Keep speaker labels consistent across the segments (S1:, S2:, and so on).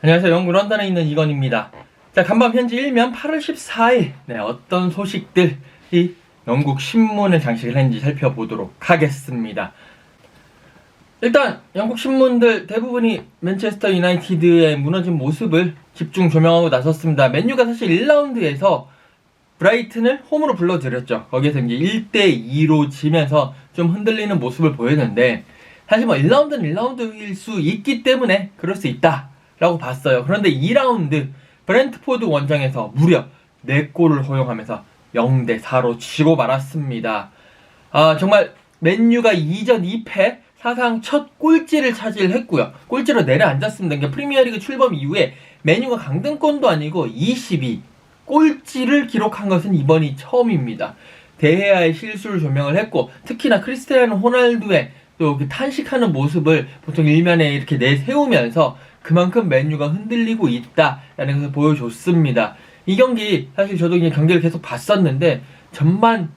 S1: 안녕하세요. 영국 런던에 있는 이건입니다. 자, 간밤 현지 일면 8월 14일 어떤 소식들이 영국 신문을 장식을 했는지 살펴보도록 하겠습니다. 일단 영국 신문들 대부분이 맨체스터 유나이티드의 무너진 모습을 집중 조명하고 나섰습니다. 맨유가 사실 1라운드에서 브라이튼을 홈으로 불러들였죠. 거기에서 이제 1대2로 지면서 좀 흔들리는 모습을 보였는데, 사실 뭐 1라운드는 1라운드일 수 있기 때문에 그럴 수 있다 라고 봤어요. 그런데 2라운드 브렌트포드 원정에서 무려 4골을 허용하면서 0대4로 지고 말았습니다. 정말 맨유가 2전 2패 사상 첫 꼴찌를 차지했고요. 꼴찌로 내려앉았습니다. 그러니까 프리미어리그 출범 이후에 맨유가 강등권도 아니고 22 꼴찌를 기록한 것은 이번이 처음입니다. 데헤아의 실수를 조명을 했고, 특히나 크리스티아노 호날두의 또 탄식하는 모습을 보통 일면에 이렇게 내세우면서 그만큼 맨유가 흔들리고 있다라는 것을 보여줬습니다. 이 경기 사실 저도 그냥 경기를 계속 봤었는데, 정말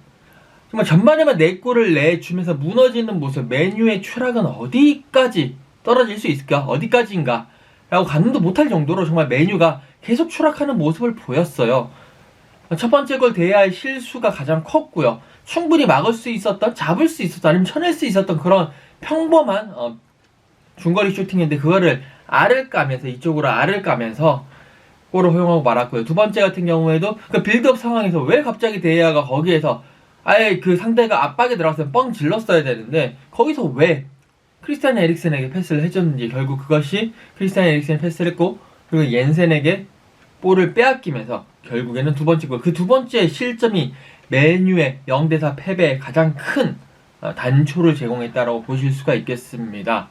S1: 전반에만 4골을 내주면서 무너지는 모습, 맨유의 추락은 어디까지 떨어질 수 있을까? 어디까지인가? 라고 가늠도 못할 정도로 정말 맨유가 계속 추락하는 모습을 보였어요. 첫 번째 골 데헤아의 실수가 가장 컸고요. 충분히 막을 수 있었던, 잡을 수 있었던, 아니면 쳐낼 수 있었던 그런 평범한 중거리 슈팅인데, 그거를 알을 까면서, 이쪽으로 알을 까면서 골을 허용하고 말았고요. 두 번째 같은 경우에도 그 빌드업 상황에서 왜 갑자기 데헤아가 거기에서 아예 그 상대가 압박에 들어갔으면 뻥 질렀어야 되는데, 거기서 왜 크리스티안 에릭센에게 패스를 해줬는지, 결국 그것이 크리스티안 에릭센이 패스를 했고, 그리고 옌센에게 볼을 빼앗기면서 결국에는 두 번째 골, 그 두 번째 실점이 맨유의 0대4 패배에 가장 큰 단초를 제공했다라고 보실 수가 있겠습니다.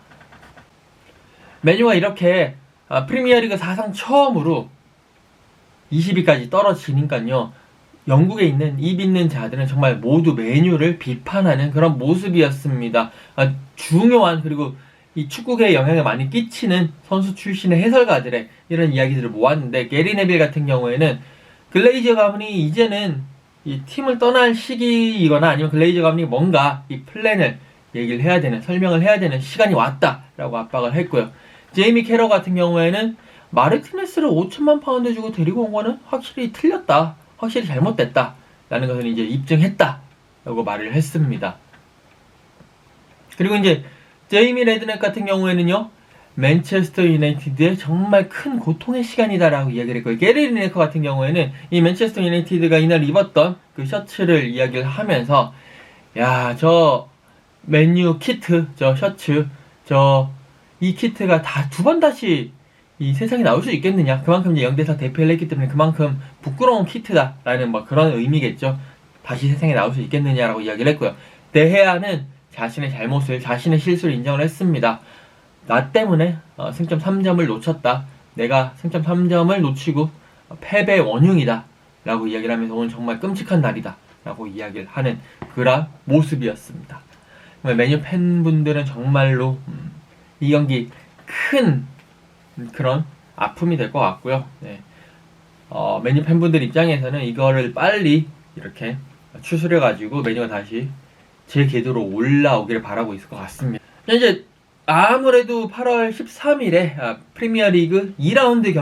S1: 맨유가 이렇게 프리미어리그 사상 처음으로 20위까지 떨어지니까요, 영국에 있는 입 있는 자들은 정말 모두 맨유를 비판하는 그런 모습이었습니다. 중요한, 그리고 이 축구계에 영향을 많이 끼치는 선수 출신의 해설가들의 이런 이야기들을 모았는데, 게리 네빌 같은 경우에는 글레이저 가문이 이제는 이 팀을 떠날 시기이거나, 아니면 글레이저 가문이 뭔가 이 플랜을 얘기를 해야 되는, 설명을 해야 되는 시간이 왔다라고 압박을 했고요. 제이미 캐러 같은 경우에는 마르티네스를 5천만 파운드 주고 데리고 온 거는 확실히 틀렸다, 확실히 잘못됐다 라는 것을 이제 입증했다 라고 말을 했습니다. 그리고 이제 제이미 레드넥 같은 경우에는요, 맨체스터 유나이티드의 정말 큰 고통의 시간이다 라고 이야기를 했고요. 게리 리네커 같은 경우에는 이 맨체스터 유나이티드가 이날 입었던 그 셔츠를 이야기를 하면서, 야, 저 맨유 키트, 저 셔츠, 이 키트가 다 두 번 다시 이 세상에 나올 수 있겠느냐, 그만큼 이제 0대4 대패를 했기 때문에 그만큼 부끄러운 키트다라는 뭐 그런 의미겠죠. 다시 세상에 나올 수 있겠느냐라고 이야기를 했고요. 데헤아는 자신의 잘못을, 자신의 실수를 인정을 했습니다. 나 때문에 승점 3점을 놓쳤다, 내가 승점 3점을 놓치고 패배의 원흉이다 라고 이야기를 하면서 오늘 정말 끔찍한 날이다 라고 이야기를 하는 그런 모습이었습니다. 맨유 팬분들은 정말로 이 경기 큰 그런 아픔이 될 것 같고요. 맨유 팬분들 입장에서는 이거를 빨리 이렇게 추스려가지고 맨유가 다시 제 궤도로 올라오기를 바라고 있을 것 같습니다. 이제 아무래도 8월 13일에 프리미어리그 2라운드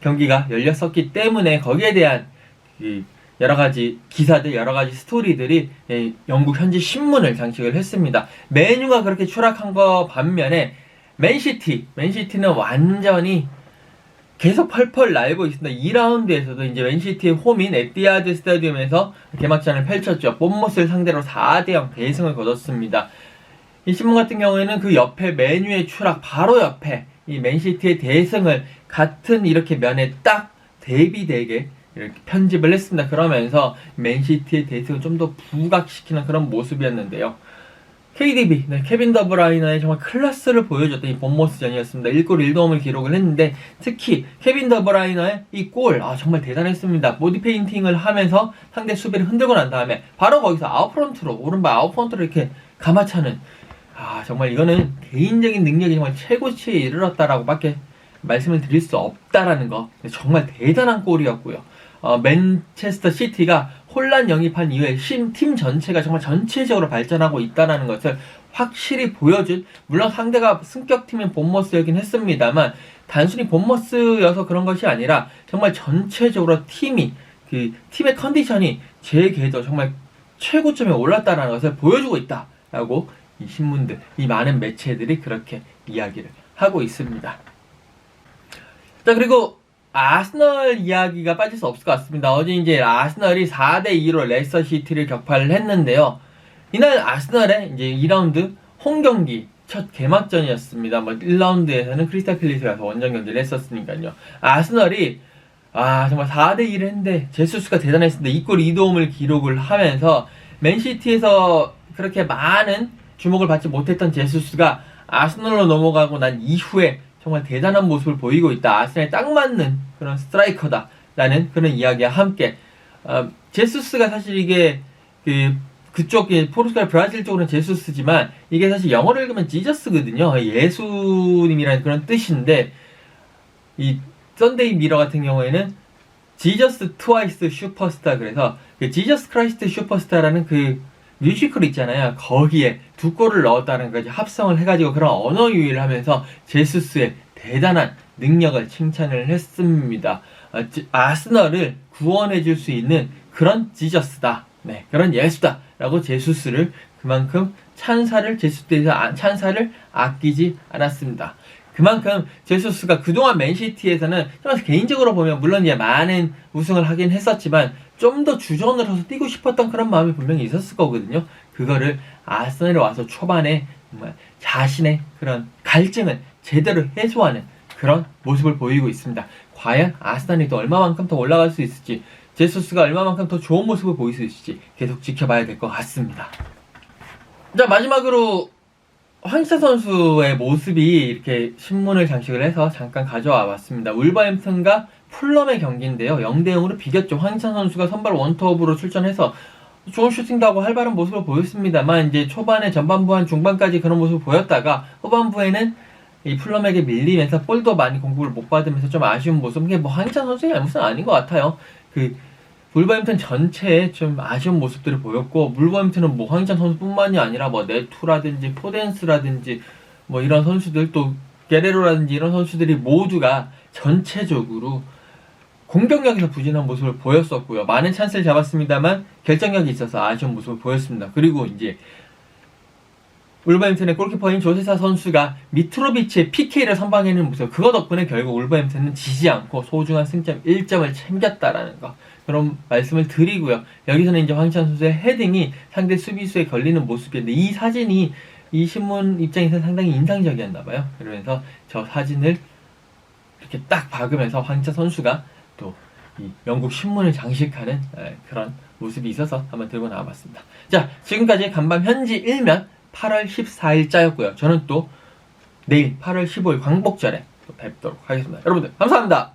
S1: 경기가 열렸었기 때문에 거기에 대한 여러가지 기사들, 여러가지 스토리들이 영국 현지 신문을 장식을 했습니다. 맨유가 그렇게 추락한 거 반면에 맨시티는 완전히 계속 펄펄 날고 있습니다. 2라운드에서도 이제 맨시티의 홈인 에티하드 스타디움에서 개막전을 펼쳤죠. 본머스를 상대로 4대0 대승을 거뒀습니다. 이 신문 같은 경우에는 그 옆에 맨유의 추락 바로 옆에 이 맨시티의 대승을 같은 이렇게 면에 딱 대비되게 이렇게 편집을 했습니다. 그러면서 맨시티의 대승을 좀 더 부각시키는 그런 모습이었는데요. KDB, 케빈 더브라이너의 정말 클래스를 보여줬던 이 본머스전이었습니다. 1골 1도움을 기록을 했는데, 특히 케빈 더브라이너의 이 골, 정말 대단했습니다. 보디 페인팅을 하면서 상대 수비를 흔들고 난 다음에 바로 거기서 아웃프론트로, 오른발 아웃프론트로 이렇게 감아차는, 정말 이거는 개인적인 능력이 정말 최고치에 이르렀다라고 밖에 말씀을 드릴 수 없다라는 거, 정말 대단한 골이었고요. 맨체스터 시티가 혼란 영입한 이후에 팀 전체가 정말 전체적으로 발전하고 있다는 것을 확실히 보여준, 물론 상대가 승격팀인 본머스였긴 했습니다만 단순히 본머스여서 그런 것이 아니라 정말 전체적으로 팀의 컨디션이 제 궤도 정말 최고점에 올랐다는 것을 보여주고 있다라고 이 신문들, 이 많은 매체들이 그렇게 이야기를 하고 있습니다. 자, 그리고 아스널 이야기가 빠질 수 없을 것 같습니다. 어제 이제 아스널이 4대2로 레스터시티를 격파를 했는데요. 이날 아스널의 이제 2라운드 홈경기 첫 개막전이었습니다. 1라운드에서는 크리스탈 팰리스에 가서 원정 경기를 했었으니까요. 아스널이 정말 4대2를 했는데 제수스가 대단했습니다. 2골 2도움을 기록을 하면서 맨시티에서 그렇게 많은 주목을 받지 못했던 제수스가 아스널로 넘어가고 난 이후에 정말 대단한 모습을 보이고 있다. 아스널에 딱 맞는 그런 스트라이커다라는 그런 이야기와 함께 제수스가 사실 이게 그쪽 포르투갈 브라질 쪽으로는 제수스지만 이게 사실 영어로 읽으면 지저스거든요. 예수님이라는 그런 뜻인데 이 썬데이 미러 같은 경우에는 지저스 트와이스 슈퍼스타, 그래서 지저스 크라이스트 슈퍼스타라는 그 뮤지컬 있잖아요. 거기에 2골을 넣었다는 거지 합성을 해가지고 그런 언어 유희를 하면서 제수스의 대단한 능력을 칭찬을 했습니다. 아스널을 구원해줄 수 있는 그런 지저스다. 네, 그런 예수다. 라고 제수스를 그만큼 제수스에서 찬사를 아끼지 않았습니다. 그만큼 제수스가 그동안 맨시티에서는 개인적으로 보면 물론 이제 많은 우승을 하긴 했었지만 좀 더 주전으로서 뛰고 싶었던 그런 마음이 분명히 있었을 거거든요. 그거를 아스널에 와서 초반에 정말 자신의 그런 갈증을 제대로 해소하는 그런 모습을 보이고 있습니다. 과연 아스널이 또 얼마만큼 더 올라갈 수 있을지, 제수스가 얼마만큼 더 좋은 모습을 보일 수 있을지 계속 지켜봐야 될 것 같습니다. 자, 마지막으로 황희찬 선수의 모습이 이렇게 신문을 장식을 해서 잠깐 가져와 봤습니다. 울버햄튼과 풀럼의 경기인데요. 0대0으로 비겼죠. 황희찬 선수가 선발 원톱으로 출전해서 좋은 슈팅도 하고 활발한 모습을 보였습니다만 이제 초반에 전반부 한 중반까지 그런 모습을 보였다가 후반부에는 이 풀럼에게 밀리면서 볼도 많이 공격을 못 받으면서 좀 아쉬운 모습. 이게 황희찬 선수의 잘못은 아닌 것 같아요. 울버햄튼 전체에 좀 아쉬운 모습들을 보였고, 울버햄튼은 황희찬 선수뿐만이 아니라 네투라든지 포덴스라든지 이런 선수들, 또 게레로라든지 이런 선수들이 모두가 전체적으로 공격력에서 부진한 모습을 보였었고요. 많은 찬스를 잡았습니다만 결정력이 있어서 아쉬운 모습을 보였습니다. 그리고 이제 울버햄튼의 골키퍼인 조세사 선수가 미트로비치의 PK를 선방해내는 모습, 그거 덕분에 결국 울버햄튼은 지지 않고 소중한 승점 1점을 챙겼다라는 거, 그런 말씀을 드리고요. 여기서는 이제 황희찬 선수의 헤딩이 상대 수비수에 걸리는 모습이었는데 이 사진이 이 신문 입장에서 상당히 인상적이었나봐요. 그러면서 저 사진을 이렇게 딱 박으면서 황희찬 선수가 또 이 영국 신문을 장식하는 그런 모습이 있어서 한번 들고 나와봤습니다. 자, 지금까지 간밤 현지 일면 8월 14일자였고요. 저는 또 내일 8월 15일 광복절에 또 뵙도록 하겠습니다. 여러분들 감사합니다.